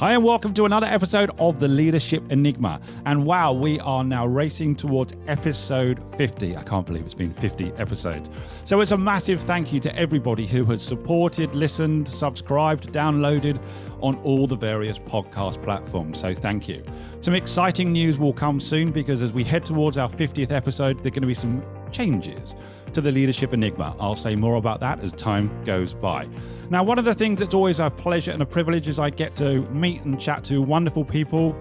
Hi, and welcome to another episode of the Leadership Enigma. And wow, we are now racing towards episode 50. I can't believe it's been 50 episodes. So it's a massive thank you to everybody who has supported, listened, subscribed, downloaded on all the various podcast platforms. So thank you. Some exciting news will come soon because as we head towards our 50th episode, there are going to be some changes to the Leadership Enigma. I'll say more about that as time goes by. Now, one of the things that's always a pleasure and a privilege is I get to meet and chat to wonderful people,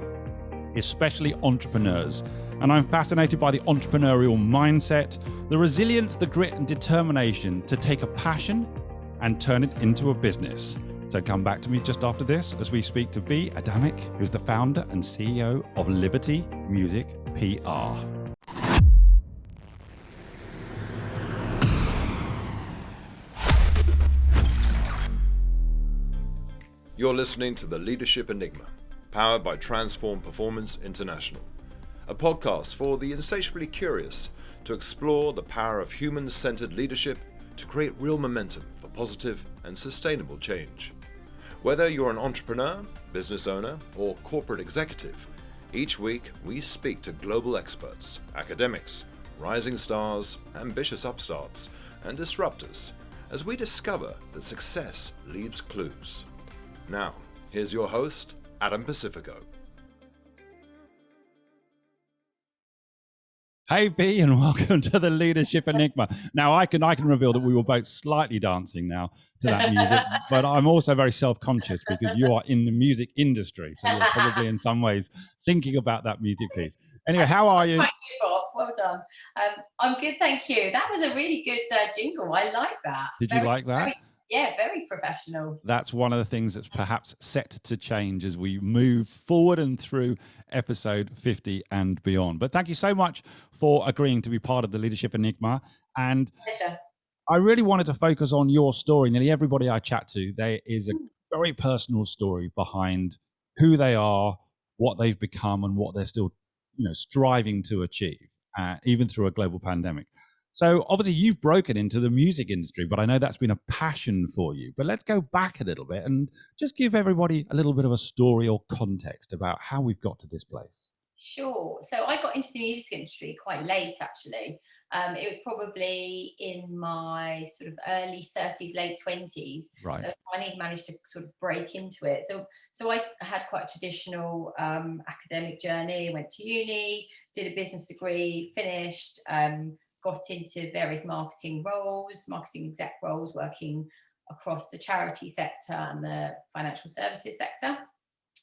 especially entrepreneurs. And I'm fascinated by the entrepreneurial mindset, the resilience, the grit and determination to take a passion and turn it into a business. So come back to me just after this as we speak to B. Adamic, who's the founder and CEO of Liberty Music PR. You're listening to The Leadership Enigma, powered by Transform Performance International, a podcast for the insatiably curious to explore the power of human-centered leadership to create real momentum for positive and sustainable change. Whether you're an entrepreneur, business owner, or corporate executive, each week we speak to global experts, academics, rising stars, ambitious upstarts, and disruptors as we discover that success leaves clues. Now, here's your host, Adam Pacifico. Hey B, and welcome to the Leadership Enigma. Now I can reveal that we were both slightly dancing now to that music, but I'm also very self-conscious because you are in the music industry, so you're probably in some ways thinking about that music piece. Anyway, how are you? Quite good, Bob. Well done. I'm good, thank you. That was a really good jingle. I like that. Did you like that? Very professional. That's one of the things that's perhaps set to change as we move forward and through episode 50 and beyond. But thank you so much for agreeing to be part of the Leadership Enigma. And Pleasure. I really wanted to focus on your story. Nearly everybody I chat to, there is a very personal story behind who they are, what they've become, and what they're still, striving to achieve, even through a global pandemic. So obviously you've broken into the music industry, but I know that's been a passion for you. But let's go back a little bit and just give everybody a little bit of a story or context about how we've got to this place. Sure. So I got into the music industry quite late, actually. It was probably in my sort of early 30s, late 20s. Right. I finally managed to sort of break into it. So I had quite a traditional academic journey. I went to uni, did a business degree, finished, got into various marketing exec roles, working across the charity sector and the financial services sector.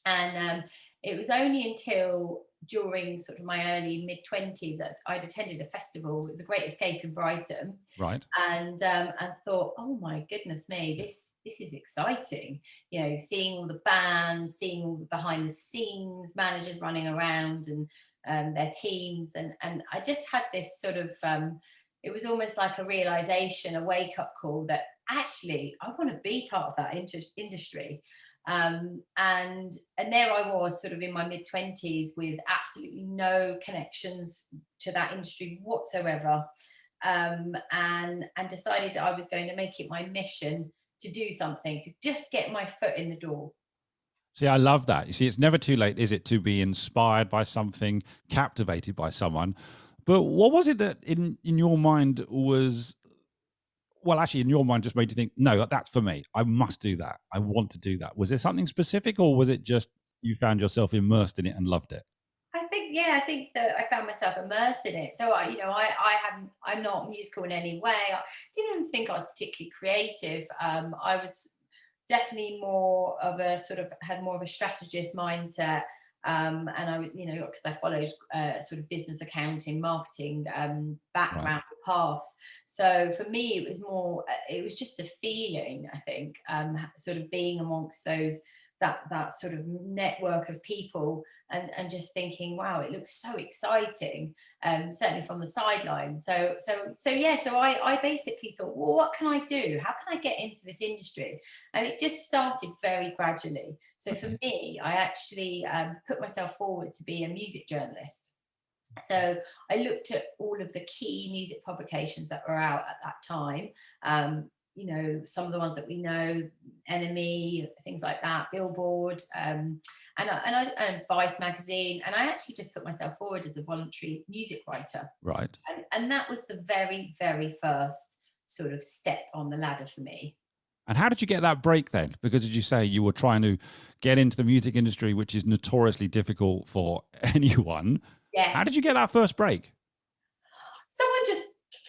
And it was only until during sort of my early mid-20s that I'd attended a festival. It was a Great Escape in Brighton. Right. And thought, oh my goodness me, this is exciting. Seeing all the bands, seeing all the behind the scenes managers running around and their teams. And I just had this sort of, it was almost like a realization, a wake-up call that actually I want to be part of that industry. And there I was sort of in my mid-20s with absolutely no connections to that industry whatsoever, and decided I was going to make it my mission to do something, to just get my foot in the door. See, I love that. You see, it's never too late, is it, to be inspired by something, captivated by someone. But what was it that in your mind was, well, actually in your mind just made you think, no, that's for me. I must do that. I want to do that. Was there something specific, or was it just you found yourself immersed in it and loved it? I think that I found myself immersed in it. So I'm not musical in any way. I didn't think I was particularly creative. I was definitely more of a had more of a strategist mindset. And I would, because I followed sort of business accounting, marketing background Right. path. So for me, it was just a feeling, I think, sort of being amongst that sort of network of people and just thinking, wow, it looks so exciting, certainly from the sidelines. So I basically thought, well, what can I do? How can I get into this industry? And it just started very gradually. So for me, I actually put myself forward to be a music journalist. So I looked at all of the key music publications that were out at that time, some of the ones that we know, Enemy, things like that, Billboard, and Vice magazine. And I actually just put myself forward as a voluntary music writer. Right. And that was the very, very first sort of step on the ladder for me. And how did you get that break then? Because as you say, you were trying to get into the music industry, which is notoriously difficult for anyone. Yes. How did you get that first break? Someone just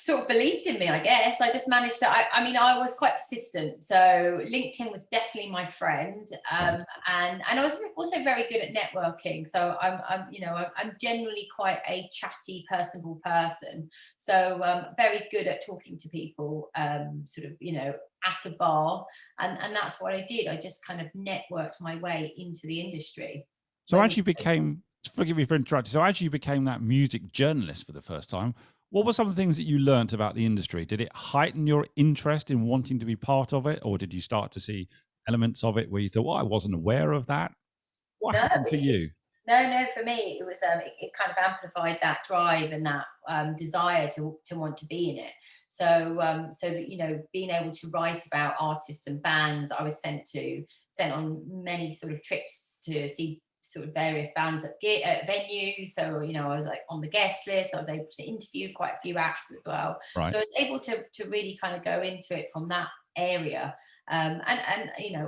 sort of believed in me, I guess. I just managed to, I was quite persistent. So LinkedIn was definitely my friend. Right. And I was also very good at networking. So I'm generally quite a chatty, personable person. So very good at talking to people, at a bar. And that's what I did. I just kind of networked my way into the industry. So as you became, forgive me for interrupting, so as you became that music journalist for the first time, what were some of the things that you learnt about the industry? Did it heighten your interest in wanting to be part of it? Or did you start to see elements of it where you thought, well, I wasn't aware of that? What happened for you? No, for me, it was, it kind of amplified that drive and that desire to want to be in it. So that, being able to write about artists and bands, I was sent on many sort of trips to see sort of various bands at venues. So, I was like on the guest list. I was able to interview quite a few acts as well. Right. So I was able to really kind of go into it from that area. And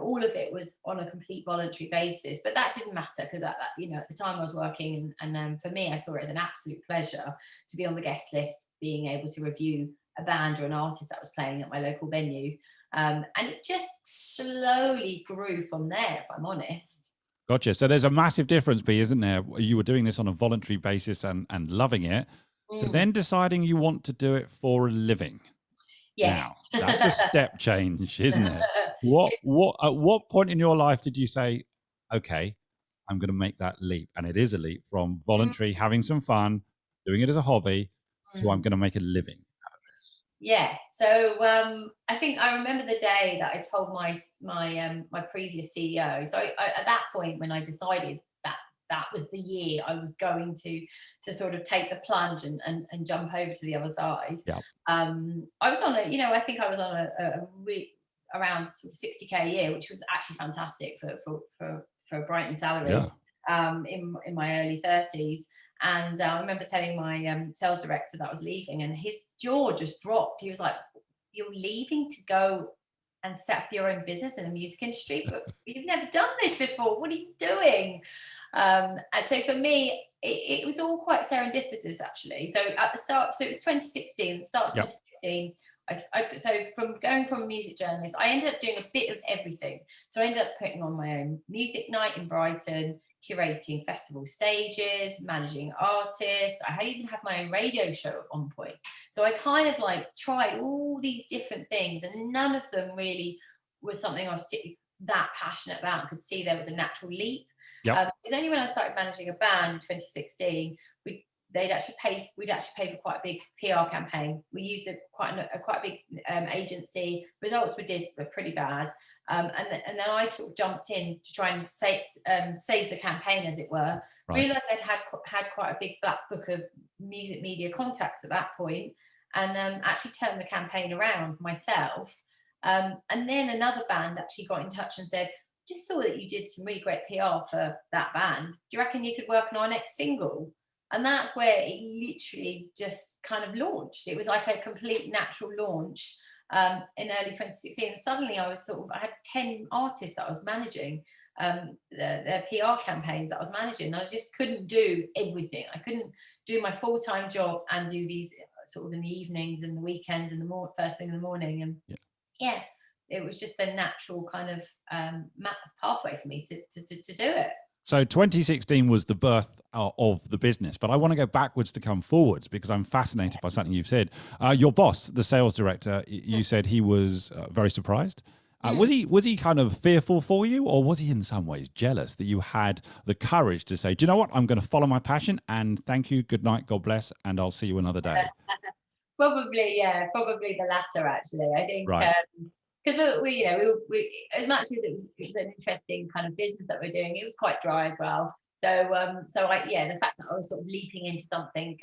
all of it was on a complete voluntary basis, but that didn't matter because at the time I was working, and for me, I saw it as an absolute pleasure to be on the guest list, being able to review a band or an artist that was playing at my local venue. And it just slowly grew from there, if I'm honest. Gotcha. So there's a massive difference, B, isn't there? You were doing this on a voluntary basis and loving it, to then deciding you want to do it for a living. Yes. Now, that's a step change, isn't it? At what point in your life did you say, okay, I'm going to make that leap? And it is a leap from voluntary, having some fun, doing it as a hobby, to I'm going to make a living out of this. Yeah. So I think I remember the day that I told my previous CEO. So at that point, when I decided that was the year I was going to sort of take the plunge and jump over to the other side. Yeah. I was on I think I was on around sort of 60K a year, which was actually fantastic for a Brighton salary. Yeah. In my early 30s. And I remember telling my sales director that I was leaving, and his jaw just dropped. He was like, "You're leaving to go and set up your own business in the music industry, but you've never done this before. What are you doing?" And so for me, it was all quite serendipitous, actually. So at the start, so it was 2016, the start of 2016. So from going from a music journalist, I ended up doing a bit of everything. So I ended up putting on my own music night in Brighton, curating festival stages, managing artists. I even had my own radio show at one point. So I kind of like tried all these different things, and none of them really was something I was particularly that passionate about and could see there was a natural leap. It was only when I started managing a band in 2016, we'd actually pay for quite a big PR campaign. We used quite a big agency. Results were pretty bad, and then I sort of jumped in to try and save the campaign, as it were. Right. Realised I'd had quite a big black book of music media contacts at that point, and actually turned the campaign around myself. And then another band actually got in touch and said, "Just saw that you did some really great PR for that band. Do you reckon you could work on our next single?" And that's where it literally just kind of launched. It was like a complete natural launch in early 2016. And suddenly I had 10 artists that I was managing, their PR campaigns that I was managing. And I just couldn't do everything. I couldn't do my full-time job and do these sort of in the evenings and the weekends and the first thing in the morning. And yeah, it was just a natural kind of pathway for me to do it. So 2016 was the birth of the business, but I want to go backwards to come forwards because I'm fascinated by something you've said. Your boss, the sales director, you said he was very surprised. Was he kind of fearful for you, or was he in some ways jealous that you had the courage to say, "Do you know what? I'm going to follow my passion, and thank you, good night, God bless, and I'll see you another day"? Probably the latter, actually. I think. Right. Because we as much as it was an interesting kind of business that we're doing, it was quite dry as well. So the fact that I was sort of leaping into something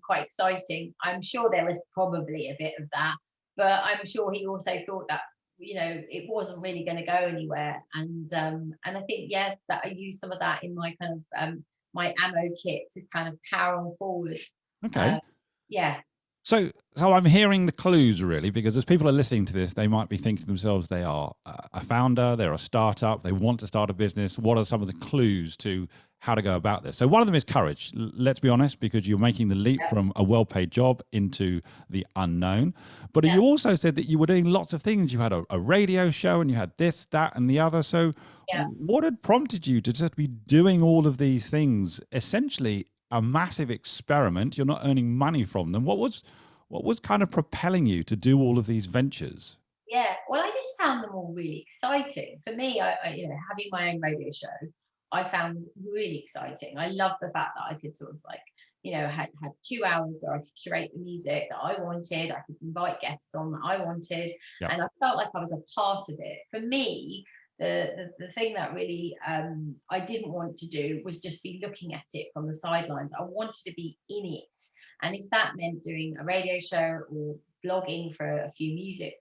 quite exciting, I'm sure there was probably a bit of that, but I'm sure he also thought that, you know, it wasn't really going to go anywhere. And I think, yes, that I used some of that in my kind of my ammo kit to kind of power on forward. Okay. Yeah. So I'm hearing the clues really, because as people are listening to this, they might be thinking to themselves, they are a founder, they're a startup, they want to start a business. What are some of the clues to how to go about this? So one of them is courage. Let's be honest, because you're making the leap from a well-paid job into the unknown. But you also said that you were doing lots of things. You had a radio show and you had this, that, and the other. So what had prompted you to just be doing all of these things, essentially a massive experiment? You're not earning money from them. What was kind of propelling you to do all of these ventures? Yeah, well, I just found them all really exciting. For me, I you know, having my own radio show, I found was really exciting. I love the fact that I could sort of like, you know, had 2 hours where I could curate the music that I wanted. I could invite guests on that I wanted, Yep. and I felt like I was a part of it. For me, the thing that really I didn't want to do was just be looking at it from the sidelines. I wanted to be in it, and if that meant doing a radio show or blogging for a few music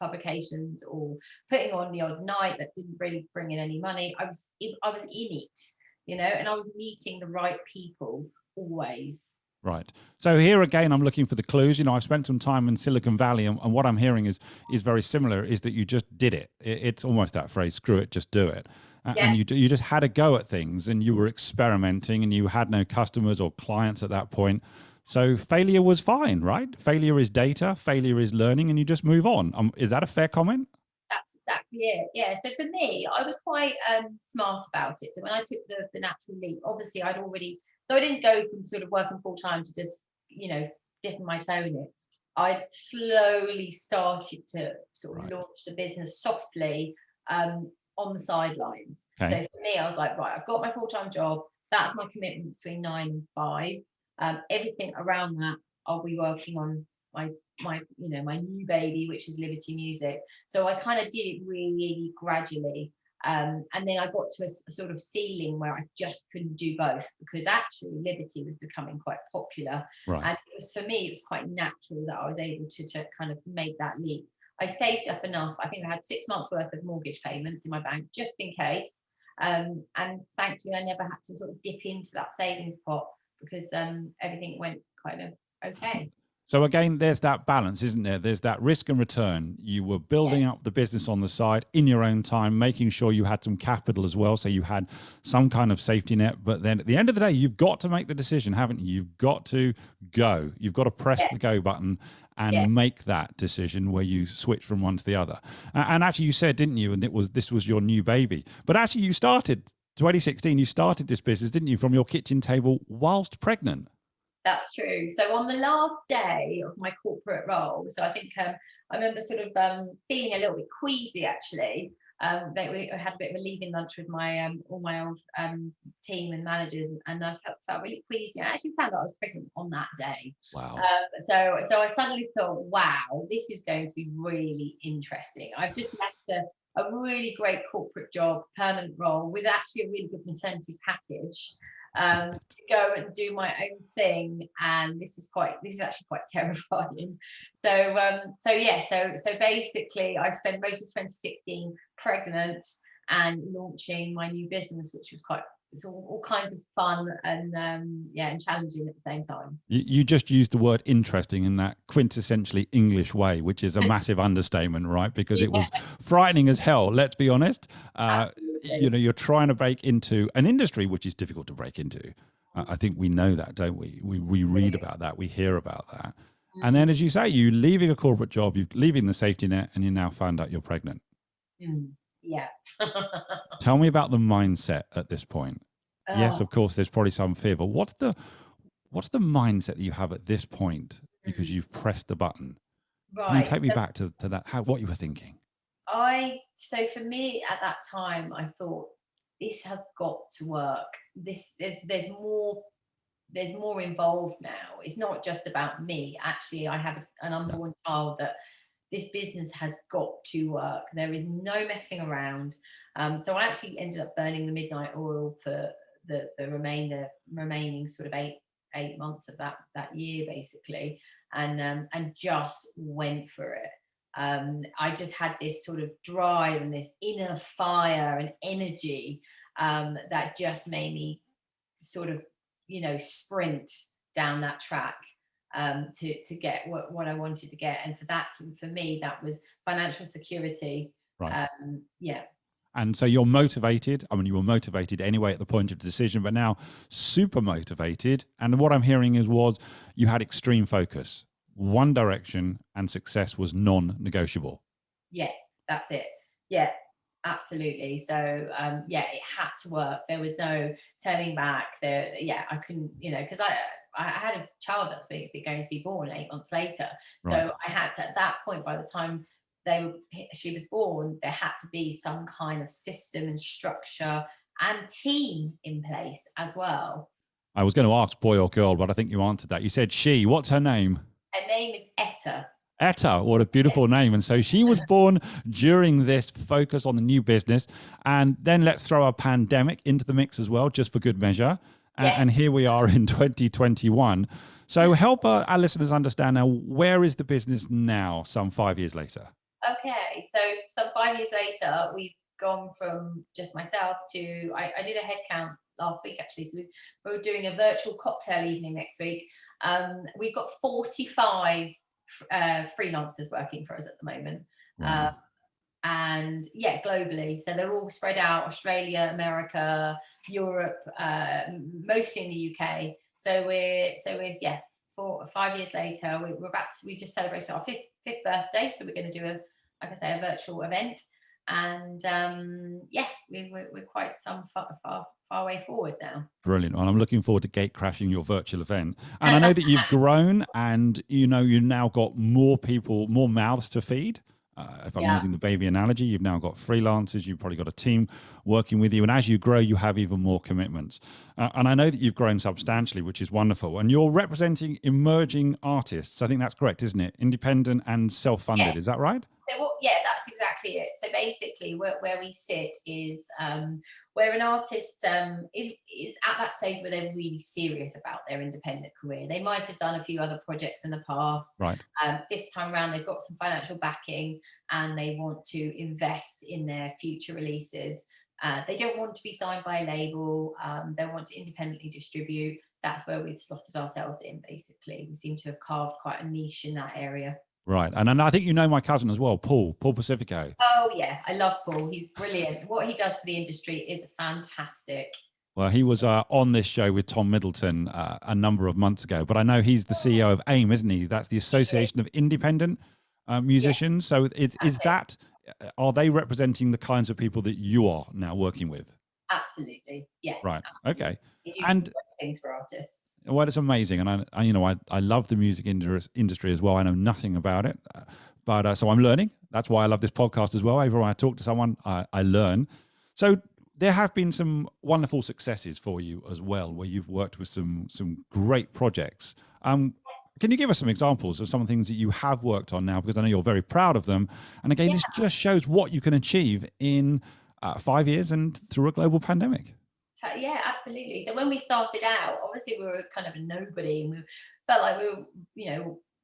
publications, or putting on the odd night that didn't really bring in any money, I was in it, you know, and I was meeting the right people always. Right. So here again, I'm looking for the clues. You know, I've spent some time in Silicon Valley, and what I'm hearing is very similar. Is that you just did it? It's almost that phrase, "Screw it, just do it." And you just had a go at things, and you were experimenting, and you had no customers or clients at that point. So failure was fine, right? Failure is data. Failure is learning, and you just move on. Is that a fair comment? That's exactly it. Yeah. So for me, I was quite smart about it. So when I took the natural leap, obviously so I didn't go from sort of working full time to just, you know, dipping my toe in it. I slowly started to sort of launch the business softly on the sidelines. Okay. So for me, I was like, right, I've got my full time job. That's my commitment between 9 and 5. Everything around that, I'll be working on my you know, my new baby, which is Liberty Music. So I kind of did it really gradually, and then I got to a sort of ceiling where I just couldn't do both, because actually Liberty was becoming quite popular, and it was, for me, it was quite natural that I was able to kind of make that leap. I saved up enough. I think I had 6 months worth of mortgage payments in my bank just in case, and thankfully I never had to sort of dip into that savings pot, because everything went kind of okay. So again, there's that balance, isn't there? There's that risk and return. You were building up the business on the side in your own time, making sure you had some capital as well, so you had some kind of safety net. But then at the end of the day, you've got to make the decision, haven't you? You've got to go. You've got to press the go button and make that decision where you switch from one to the other. And actually, you said, didn't you? And this was your new baby. But actually, you started 2016. You started this business, didn't you, from your kitchen table whilst pregnant? That's true. So on the last day of my corporate role, so I think I remember sort of feeling a little bit queasy, actually. We had a bit of a leaving lunch with my all my old team and managers, and I felt really queasy. I actually found out I was pregnant on that day. Wow. So I suddenly thought, wow, this is going to be really interesting. I've just left a really great corporate job, permanent role, with actually a really good incentive package, to go and do my own thing, and this is actually quite terrifying. So basically I spent most of 2016 pregnant and launching my new business, which was it's all kinds of fun and and challenging at the same time. You just used the word interesting in that quintessentially English way, which is a massive understatement, right? Because it was frightening as hell, let's be honest. You know, you're trying to break into an industry which is difficult to break into. I think we know that, don't we? We read about that, we hear about that. And then, as you say, you leaving a corporate job, you're leaving the safety net, and you now find out you're pregnant. Yeah. Tell me about the mindset at this point. Yes, of course, there's probably some fear, but what's the mindset that you have at this point, because you've pressed the button? Right. Can you take me back to that, what you were thinking? So for me at that time, I thought, this has got to work. There's more involved now. It's not just about me. Actually, I have an unborn child that this business has got to work. There is no messing around. So I actually ended up burning the midnight oil for the remaining sort of eight 8 months of that year basically, and just went for it. I just had this sort of drive and this inner fire and energy that just made me sort of, sprint down that track to get what I wanted to get. And for me, that was financial security. Right. Yeah. And so you're motivated. I mean, you were motivated anyway at the point of the decision, but now super motivated. And what I'm hearing was you had extreme focus, one direction, and success was non-negotiable. Yeah, that's it. Yeah, absolutely. So yeah, it had to work. There was no turning back. I couldn't, because I had a child that's going to be born 8 months later. Right. So I had to, at that point, by the time she was born, there had to be some kind of system and structure and team in place as well. I was going to ask boy or girl, but I think you answered that. You said she. What's her name? Her name is Etta. Etta, what a beautiful name. And so she was born during this focus on the new business. And then let's throw a pandemic into the mix as well, just for good measure. Yeah. And here we are in 2021. So help our listeners understand now, where is the business now, some 5 years later? Okay, so some 5 years later, we've gone from just myself to, I did a head count last week actually, so we're doing a virtual cocktail evening next week. We've got 45 freelancers working for us at the moment. Wow. And yeah, globally. So they're all spread out: Australia, America, Europe, mostly in the UK. So we're 4 or 5 years later, we just celebrated our fifth birthday. So we're going to do a virtual event. And we're quite some far way forward now. Brilliant. Well, I'm looking forward to gate crashing your virtual event. And I know that you've grown and, you've now got more people, more mouths to feed. If I'm using the baby analogy, you've now got freelancers, you've probably got a team working with you. And as you grow, you have even more commitments. And I know that you've grown substantially, which is wonderful. And you're representing emerging artists. I think that's correct, isn't it? Independent and self-funded. Yeah. Is that right? So, that's exactly it. So basically where we sit is where an artist is at that stage where they're really serious about their independent career. They might have done a few other projects in the past. Right. This time around, they've got some financial backing and they want to invest in their future releases. They don't want to be signed by a label. They want to independently distribute. That's where we've slotted ourselves in, basically. We seem to have carved quite a niche in that area. Right. And I think my cousin as well, Paul Pacifico. Oh, yeah. I love Paul. He's brilliant. What he does for the industry is fantastic. Well, he was on this show with Tom Middleton a number of months ago, but I know he's the CEO of AIM, isn't he? That's the Association of Independent Musicians. Yeah. So are they representing the kinds of people that you are now working with? Absolutely. Yeah. Right. Absolutely. Okay. They do some great things for artists. Well, it's amazing, and I love the music industry as well. I know nothing about it, but so I'm learning. That's why I love this podcast as well. Every time I talk to someone, I learn. So there have been some wonderful successes for you as well, where you've worked with some great projects. Can you give us some examples of some of the things that you have worked on now? Because I know you're very proud of them. And again, this just shows what you can achieve in 5 years and through a global pandemic. Yeah, absolutely. So when we started out, obviously we were kind of a nobody, and we felt like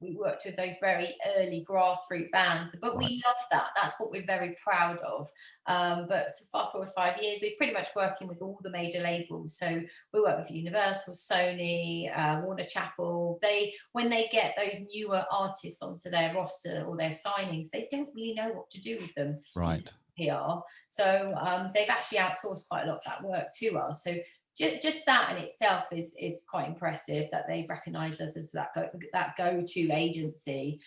we worked with those very early grassroots bands, but we love that. That's what we're very proud of. But fast forward 5 years, we're pretty much working with all the major labels. So we work with Universal, Sony, Warner Chappell. When they get those newer artists onto their roster or their signings, they don't really know what to do with them. Right. PR. So they've actually outsourced quite a lot of that work to us. So just that in itself is quite impressive, that they've recognised us as that go-to agency.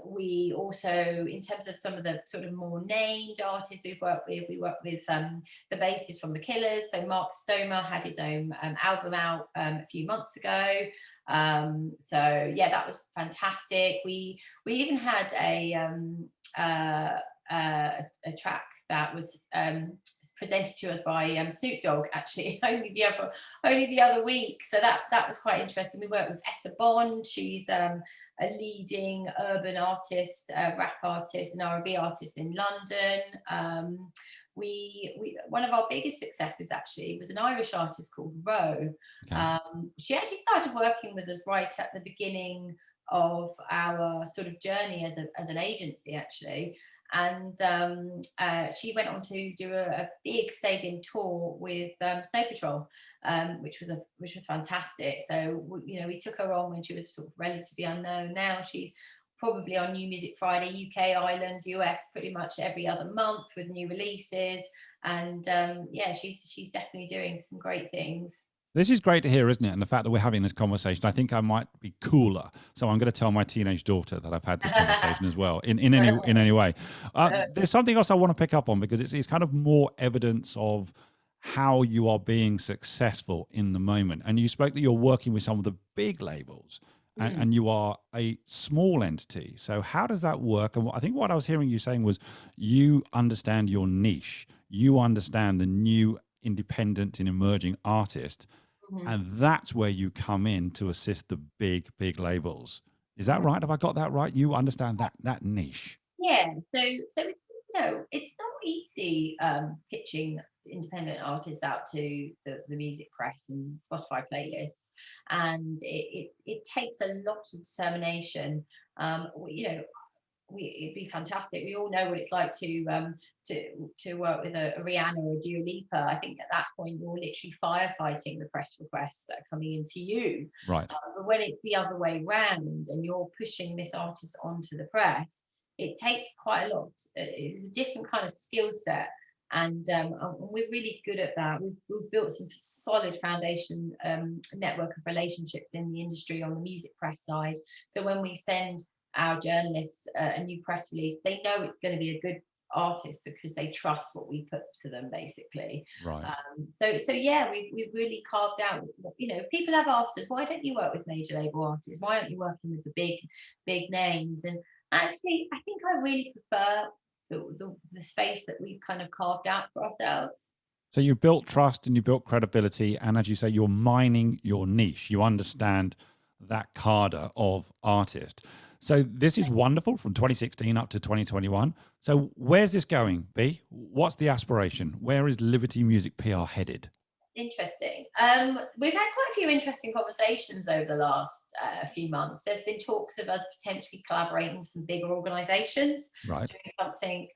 We also, in terms of some of the sort of more named artists we work with the bassist from The Killers. So Mark Stomer had his own album out a few months ago. So yeah, that was fantastic. We even had a track that was presented to us by Snoop Dogg, actually, only the other week. So that was quite interesting. We worked with Etta Bond. She's a leading urban artist, rap artist, and R&B artist in London. we one of our biggest successes actually was an Irish artist called Ro. Okay. She actually started working with us right at the beginning of our sort of journey as an agency actually. And she went on to do a big stadium tour with Snow Patrol, which was fantastic. So we took her on when she was sort of relatively unknown. Now she's probably on New Music Friday, UK, Ireland, US, pretty much every other month with new releases. And yeah, she's definitely doing some great things. This is great to hear, isn't it? And the fact that we're having this conversation, I think I might be cooler. So I'm going to tell my teenage daughter that I've had this conversation as well, in any way. There's something else I want to pick up on, because it's kind of more evidence of how you are being successful in the moment. And you spoke that you're working with some of the big labels, and you are a small entity. So how does that work? And I think what I was hearing you saying was you understand your niche. You understand the new independent and emerging artist, and that's where you come in to assist the big labels. Is that right? Have I got that right? You understand that niche. Yeah, so it's it's not easy pitching independent artists out to the music press and Spotify playlists, and it takes a lot of determination. It'd be fantastic. We all know what it's like to work with a Rihanna or a Dua Lipa. I think at that point you're literally firefighting the press requests that are coming into you. Right. But when it's the other way round and you're pushing this artist onto the press, it takes quite a lot. It's a different kind of skill set. And we're really good at that. We've built some solid foundation network of relationships in the industry on the music press side. So when we send our journalists a new press release, they know it's going to be a good artist because they trust what we put to them, basically. Right. So yeah, we've really carved out. People have asked us, why don't you work with major label artists? Why aren't you working with the big names? And actually, I think I really prefer the space that we've kind of carved out for ourselves. So you've built trust and you built credibility, and as you say, you're mining your niche. You understand that cadre of artist. So this is wonderful, from 2016 up to 2021. So where's this going, B? What's the aspiration? Where is Liberty Music PR headed? Interesting. We've had quite a few interesting conversations over the last few months. There's been talks of us potentially collaborating with some bigger organisations, Right. doing something,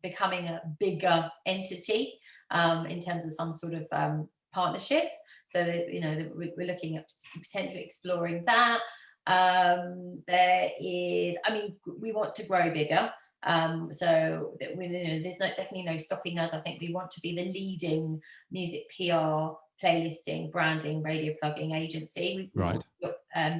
becoming a bigger entity in terms of some sort of partnership. So that, we're looking at potentially exploring that. There is, we want to grow bigger. So that there's definitely no stopping us. I think we want to be the leading music PR, playlisting, branding, radio plugging agency. Right.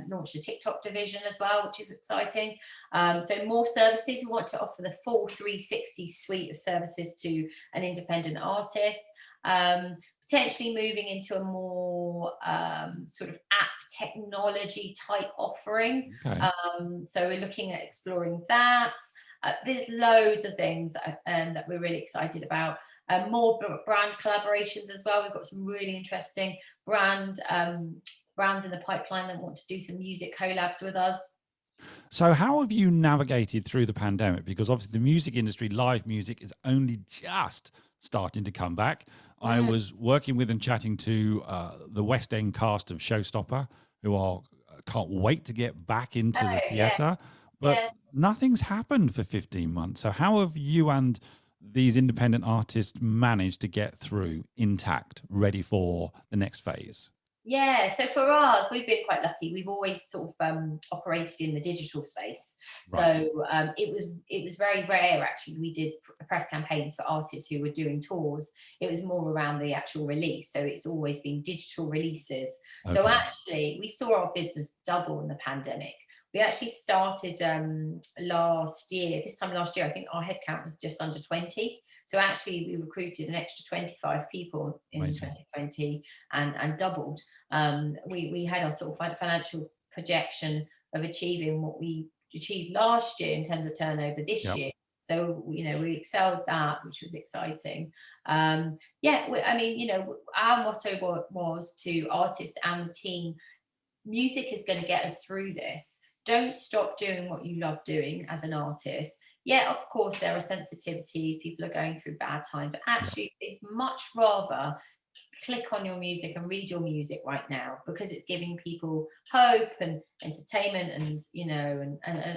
Launched a TikTok division as well, which is exciting. So more services. We want to offer the full 360 suite of services to an independent artist. Potentially moving into a more sort of app technology type offering. Okay. So we're looking at exploring that. There's loads of things that we're really excited about. More brand collaborations as well. We've got some really interesting brands in the pipeline that want to do some music collabs with us. So how have you navigated through the pandemic? Because obviously the music industry, live music, is only just starting to come back. I was working with and chatting to the West End cast of Showstopper, who can't wait to get back into the theatre. But nothing's happened for 15 months. So how have you and these independent artists managed to get through intact, ready for the next phase? Yeah, so for us, we've been quite lucky. We've always sort of operated in the digital space. Right. So it was very rare, actually. We did press campaigns for artists who were doing tours. It was more around the actual release. So it's always been digital releases. Okay. So actually, we saw our business double in the pandemic. We actually started last year. This time last year, I think our headcount was just under 20. So actually, we recruited an extra 25 people in Amazing. 2020 and doubled. We had our sort of financial projection of achieving what we achieved last year in terms of turnover this year. So, we excelled that, which was exciting. Our motto was to artists and the team, music is going to get us through this. Don't stop doing what you love doing as an artist. yeah, of course, there are sensitivities. People are going through bad times, but Yeah. actually, they'd much rather click on your music and read your music right now, because it's giving people hope and entertainment, and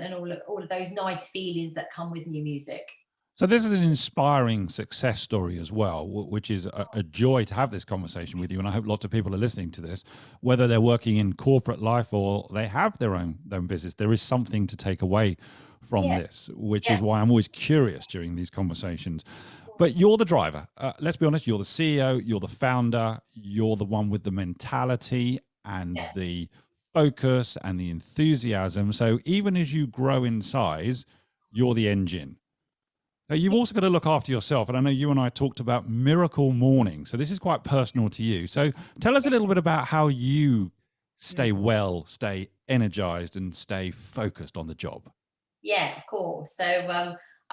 and all of those nice feelings that come with new music. So this is an inspiring success story as well, which is a joy to have this conversation with you. And I hope lots of people are listening to this, whether they're working in corporate life or they have their own business. There is something to take away from Yeah, this, which yeah, is why I'm always curious during these conversations. But you're the driver. Let's be honest, you're the CEO, you're the founder, you're the one with the mentality and yeah, the focus and the enthusiasm. So even as you grow in size, you're the engine. Now, you've also got to look after yourself. And I know you and I talked about miracle morning. So this is quite personal to you. So tell us a little bit about how you stay mm, well, stay energized, and stay focused on the job. yeah, of course. So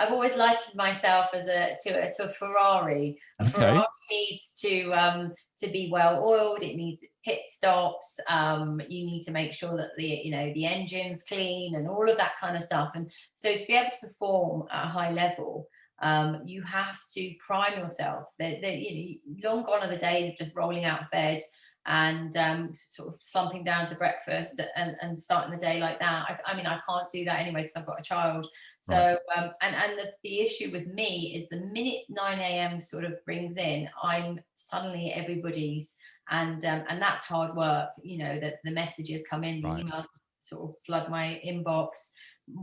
I've always likened myself as to a Ferrari. A Ferrari Okay. needs to be well oiled. It needs pit stops. You need to make sure that the engine's clean and all of that kind of stuff. And so to be able to perform at a high level, you have to prime yourself. Long gone are the days of just rolling out of bed and sort of slumping down to breakfast and starting the day like that. I mean, I can't do that anyway because I've got a child. Right. So and the issue with me is the minute 9 a.m. sort of brings in, I'm suddenly everybody's, and that's hard work. That the messages come in, the Right. emails sort of flood my inbox,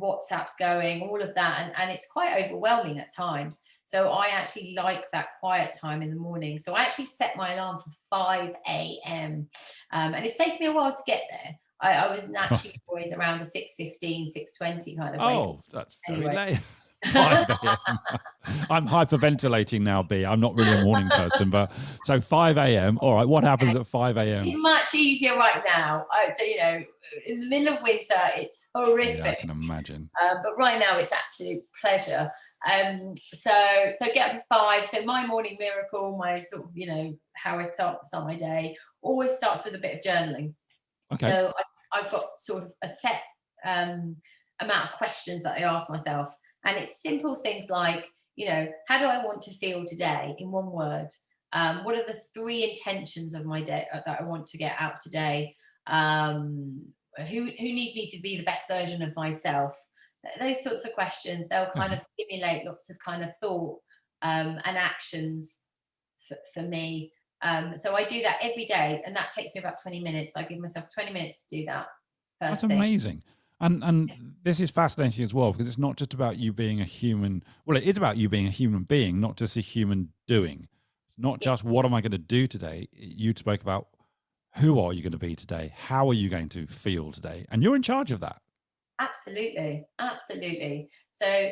WhatsApp's going, all of that, and it's quite overwhelming at times. So I actually like that quiet time in the morning. So I actually set my alarm for 5 a.m. And it's taken me a while to get there. I was naturally always around a 6:15, 6:20 kind of wake. Oh, that's very Anyway. late. 5 a.m. I'm hyperventilating now, B. I'm not really a morning person, but so 5 a.m. All right. What happens at 5 It's a.m.? much easier right now. In the middle of winter, it's Yeah, I horrific. can imagine. But right now, it's absolute pleasure. So get up at 5. So my morning miracle, my sort of, how I start my day, always starts with a bit of journaling. Okay. So I've got sort of a set amount of questions that I ask myself. And it's simple things like, how do I want to feel today in one word? What are the 3 intentions of my day that I want to get out of today? Who needs me to be the best version of myself? Those sorts of questions, they'll kind Yeah. of stimulate lots of kind of thought and actions for me. So I do that every day, and that takes me about 20 minutes. I give myself 20 minutes to do that That's first thing. amazing. And this is fascinating as well, because it's not just about you being a human. Well, it is about you being a human being, not just a human doing. It's not Yeah, just what am I going to do today. You spoke about who are you going to be today? How are you going to feel today? And you're in charge of that. absolutely, absolutely. So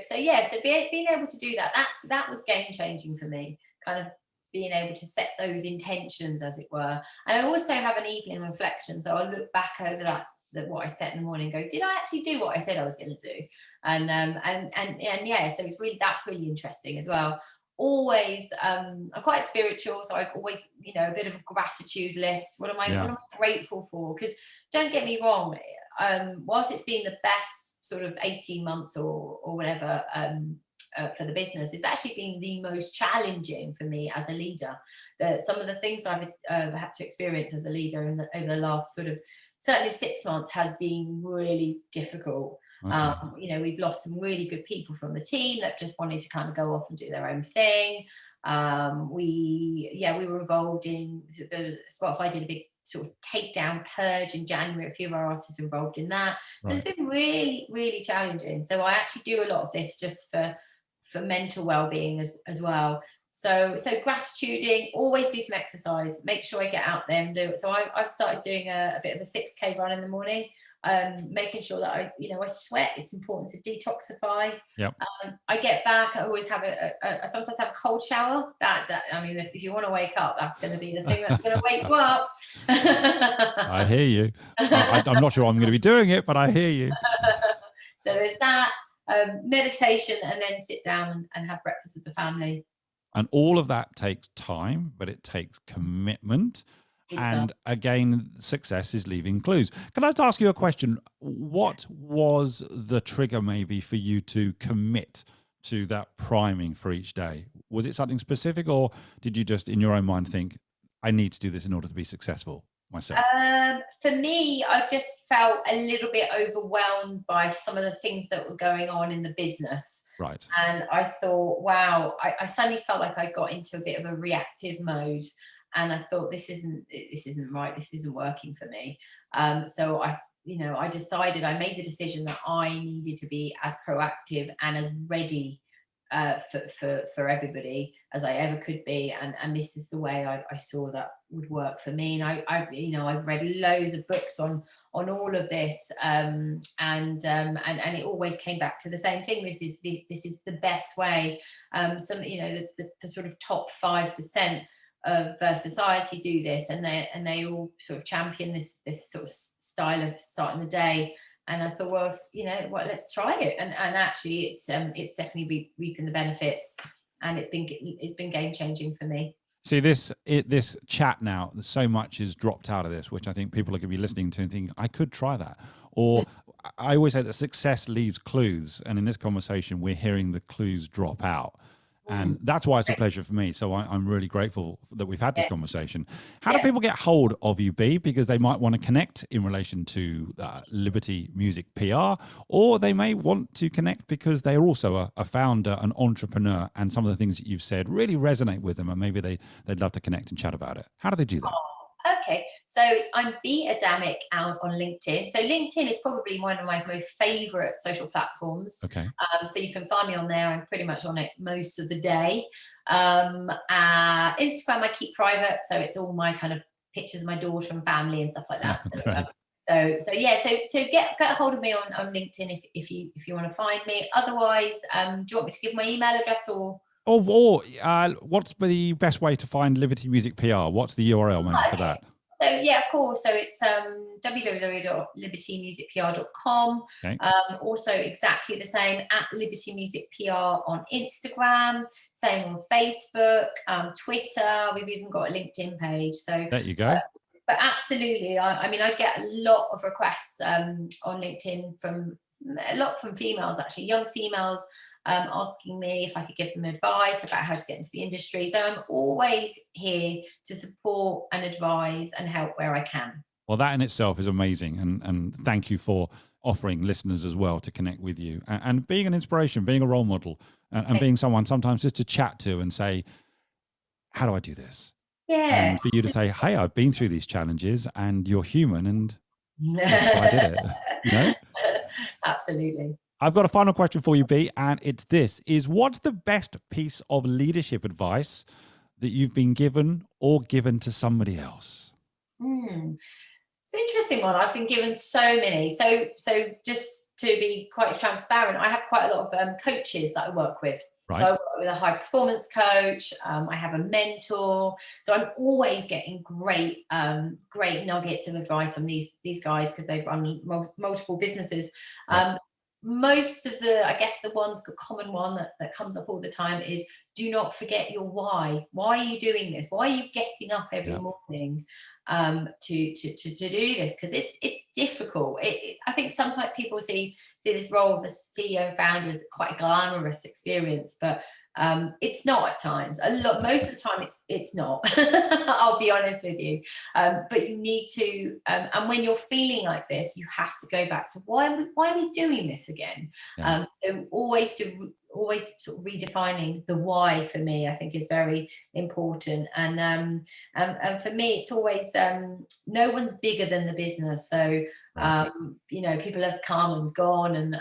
being able to do that, that was game changing for me. Kind of being able to set those intentions, as it were. And I also have an evening reflection, so I look back over that what I set in the morning, and go, did I actually do what I said I was going to do? And yeah, so that's really interesting as well. Always, I'm quite spiritual, so I always, a bit of a gratitude list. What Yeah. am I grateful for? Because don't get me wrong, whilst it's been the best sort of 18 months or whatever for the business, it's actually been the most challenging for me as a leader. Some of the things I've had to experience as a leader over the last sort of certainly 6 months has been really difficult. Okay. We've lost some really good people from the team that just wanted to kind of go off and do their own thing. We were involved in the Spotify did a big sort of takedown purge in January. A few of our artists were involved in that. So Right. it's been really, really challenging. So I actually do a lot of this just for mental well-being as well. So gratituding, always do some exercise, make sure I get out there and do it. So I've started doing a bit of a 6K run in the morning, making sure that I sweat. It's important to detoxify. Yep. I get back, I always have I sometimes have a cold shower. That I mean, if you want to wake up, that's going to be the thing that's going to wake you up. I hear you. I'm not sure I'm going to be doing it, but I hear you. So there's that, meditation, and then sit down and have breakfast with the family. And all of that takes time, but it takes commitment. It does. And again, success is leaving clues. Can I just ask you a question? What was the trigger maybe for you to commit to that priming for each day? Was it something specific, or did you just in your own mind think, I need to do this in order to be successful myself? For me, I just felt a little bit overwhelmed by some of the things that were going on in the business. Right. And I thought, wow, I suddenly felt like I got into a bit of a reactive mode. And I thought, this isn't right. This isn't working for me. So I decided, I made the decision that I needed to be as proactive and as ready for everybody as I ever could be, and this is the way I saw that would work for me. And I've read loads of books on all of this, and it always came back to the same thing. This is the best way. The sort of top 5% of society do this, and they all sort of champion this sort of style of starting the day. And I thought, well, let's try it. And actually, it's definitely reaping the benefits, and it's been game changing for me. See, this chat now, so much is dropped out of this, which I think people are going to be listening to and think, I could try that. Or I always say that success leaves clues. And in this conversation, we're hearing the clues drop out. And that's why it's a pleasure for me. So I'm really grateful that we've had this conversation. How do people get hold of you, B? Because they might want to connect in relation to Liberty Music PR, or they may want to connect because they're also a founder, an entrepreneur, and some of the things that you've said really resonate with them, and maybe they'd love to connect and chat about it. How do they do that? Okay, so I'm B Adamic out on LinkedIn. So LinkedIn is probably one of my most favorite social platforms. Okay. So you can find me on there. I'm pretty much on it most of the day. Instagram I keep private, so it's all my kind of pictures of my daughter and family and stuff like that. So get a hold of me on LinkedIn if you want to find me. Otherwise, do you want me to give my email address or? Or what's the best way to find Liberty Music PR? What's the URL maybe for that? So yeah, of course. So it's www.libertymusicpr.com. Okay. Also exactly the same at Liberty Music PR on Instagram, same on Facebook, Twitter. We've even got a LinkedIn page. So there you go. But absolutely, I mean, I get a lot of requests on LinkedIn from females, actually, young females. Asking me if I could give them advice about how to get into the industry. So I'm always here to support and advise and help where I can. Well, that in itself is amazing. And thank you for offering listeners as well to connect with you and being an inspiration, being a role model, and being someone sometimes just to chat to and say, how do I do this? Yeah. And for you to say, hey, I've been through these challenges and you're human and that's why I did it. Absolutely. I've got a final question for you, B, and it's this: what's the best piece of leadership advice that you've been given or given to somebody else? It's an interesting one. I've been given so many. So just to be quite transparent, I have quite a lot of coaches that I work with. Right. So I work with a high performance coach. I have a mentor. So I'm always getting great nuggets of advice from these guys because they've run multiple businesses. Right. Most of the common one that comes up all the time is, do not forget your why. Why are you doing this? Why are you getting up every morning to do this? Because it's difficult. I think sometimes people see this role of a CEO and founder as quite a glamorous experience, but it's not at times. Most of the time, it's not. I'll be honest with you. But you need to, and when you're feeling like this, you have to go back to why are we doing this again? Yeah. So always sort of redefining the why for me, I think is very important. And for me, it's always no one's bigger than the business. So. Right. People have come and gone,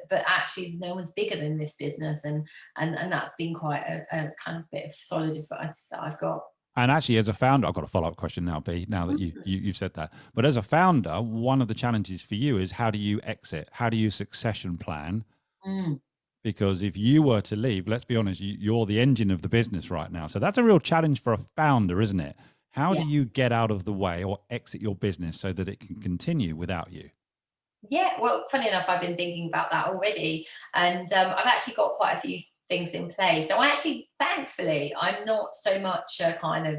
but actually, no one's bigger than this business, and that's been quite a kind of bit of solid advice that I've got. And actually, as a founder, I've got a follow-up question now, B, now that you've said that. But as a founder, one of the challenges for you is, how do you exit? How do you succession plan? Because if you were to leave, let's be honest, you're the engine of the business right now. So that's a real challenge for a founder, isn't it? How do you get out of the way or exit your business so that it can continue without you? Yeah, well, funny enough, I've been thinking about that already. And I've actually got quite a few things in place. So thankfully, I'm not so much a kind of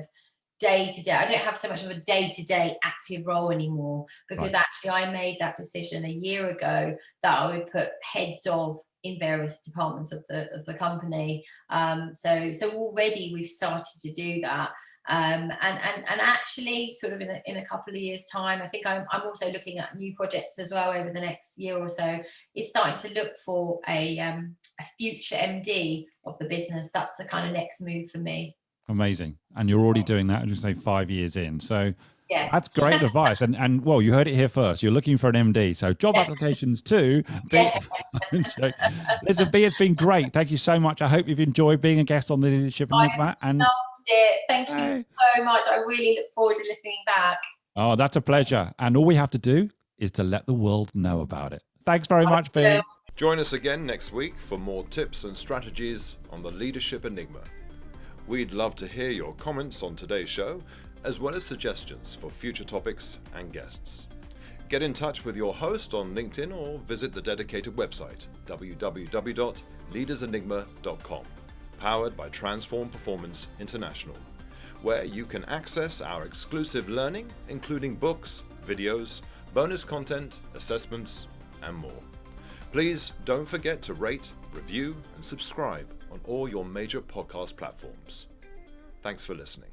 day-to-day. I don't have so much of a day-to-day active role anymore, because actually I made that decision a year ago that I would put heads of in various departments of the company. So already we've started to do that. And actually sort of in a couple of years time, I think I'm also looking at new projects as well over the next year or so, is starting to look for a future MD of the business. That's the kind of next move for me. Amazing. And you're already doing that, as you say, 5 years in. So Yeah. that's great advice. And well, you heard it here first. You're looking for an MD. So job applications too. B. Listen, B, it's been great. Thank you so much. I hope you've enjoyed being a guest on the Leadership Enigma. I loved it. Thank you so much. I really look forward to listening back. Oh, that's a pleasure. And all we have to do is to let the world know about it. Thanks very much, B. Join us again next week for more tips and strategies on the Leadership Enigma. We'd love to hear your comments on today's show, as well as suggestions for future topics and guests. Get in touch with your host on LinkedIn or visit the dedicated website, www.leadersenigma.com, powered by Transform Performance International, where you can access our exclusive learning, including books, videos, bonus content, assessments, and more. Please don't forget to rate, review, and subscribe on all your major podcast platforms. Thanks for listening.